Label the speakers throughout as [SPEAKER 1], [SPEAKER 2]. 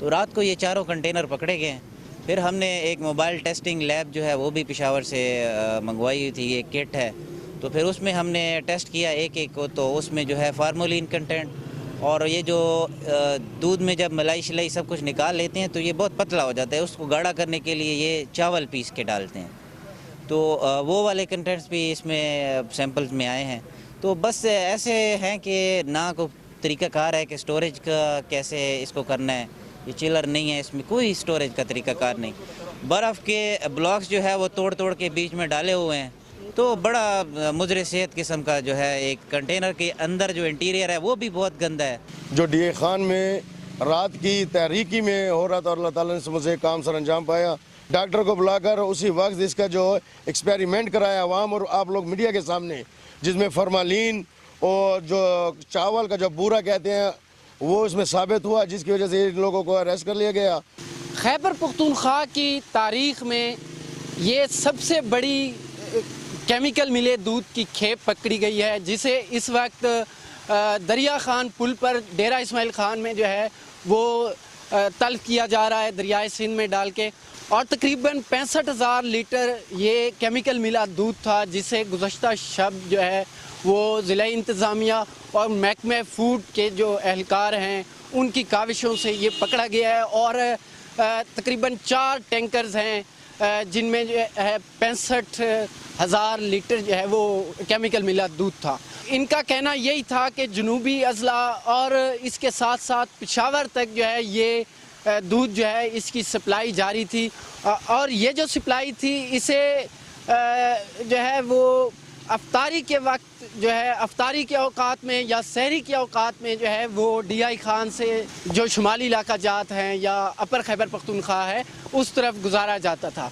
[SPEAKER 1] तो रात को ये चारों कंटेनर पकड़े गए। फिर हमने एक मोबाइल टेस्टिंग लैब जो है वो भी पेशावर से मंगवाई हुई थी, एक किट है, तो फिर उसमें हमने टेस्ट किया एक एक को, तो उसमें जो है फार्मोलिन कंटेंट और ये जो दूध में जब मलाई शलाई सब कुछ निकाल लेते हैं तो ये बहुत पतला हो जाता है, उसको गाढ़ा करने के लिए ये चावल पीस के डालते हैं, तो वो वाले कंटेंट्स भी इसमें सैंपल्स में आए हैं। तो बस ऐसे हैं कि ना कोई तरीक़ाकार है कि स्टोरेज का कैसे इसको करना है, ये चिलर नहीं है, इसमें कोई स्टोरेज का तरीक़ाकार नहीं। बर्फ़ के ब्लॉक्स जो है वो तोड़ तोड़ के बीच में डाले हुए हैं, तो बड़ा मुज़र सेहत किस्म का जो है एक कंटेनर के अंदर जो इंटीरियर है वो भी बहुत गंदा है।
[SPEAKER 2] जो डीए खान में रात की तहरीकी में हो रहा था और अल्लाह ताला ने मुझे काम सर अंजाम पाया, डॉक्टर को बुलाकर उसी वक्त इसका जो एक्सपेरिमेंट कराया अवाम और आप लोग मीडिया के सामने, जिसमें फॉर्मालिन और जो चावल का जो बूरा कहते हैं वो इसमें साबित हुआ, जिसकी वजह से इन लोगों को अरेस्ट कर लिया गया।
[SPEAKER 3] खैबर पख्तूनख्वा की तारीख में ये सबसे बड़ी केमिकल मिले दूध की खेप पकड़ी गई है, जिसे इस वक्त दरिया खान पुल पर डेरा इस्माइल खान में जो है वो तल्फ किया जा रहा है दरियाए सिंध में डाल के, और तकरीबन 65,000 लीटर ये केमिकल मिला दूध था, जिसे गुज़श्ता शब जो है वो ज़िला इंतज़ामिया और महकमे फूड के जो एहलकार हैं उनकी काविशों से ये पकड़ा गया है। और तकरीबन 4 टैंकर्स हैं जिनमें जो है 65,000 लीटर जो है वो केमिकल मिला दूध था। इनका कहना यही था कि जनूबी अजला और इसके साथ साथ पेशावर तक जो है ये दूध जो है इसकी सप्लाई जारी थी, और ये जो सप्लाई थी इसे जो है वो अफ्तारी के वक्त जो है अफ्तारी के औकात में या सहरी के औकात में जो है वो डीआई खान से जो शुमाली इलाका जात हैं या अपर खैबर पख्तूनख्वा है उस तरफ गुजारा जाता था।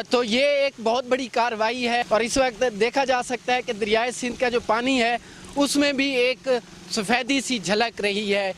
[SPEAKER 3] तो ये एक बहुत बड़ी कार्रवाई है, और इस वक्त देखा जा सकता है कि दरियाए सिंध का जो पानी है उसमें भी एक सफ़ेदी सी झलक रही है।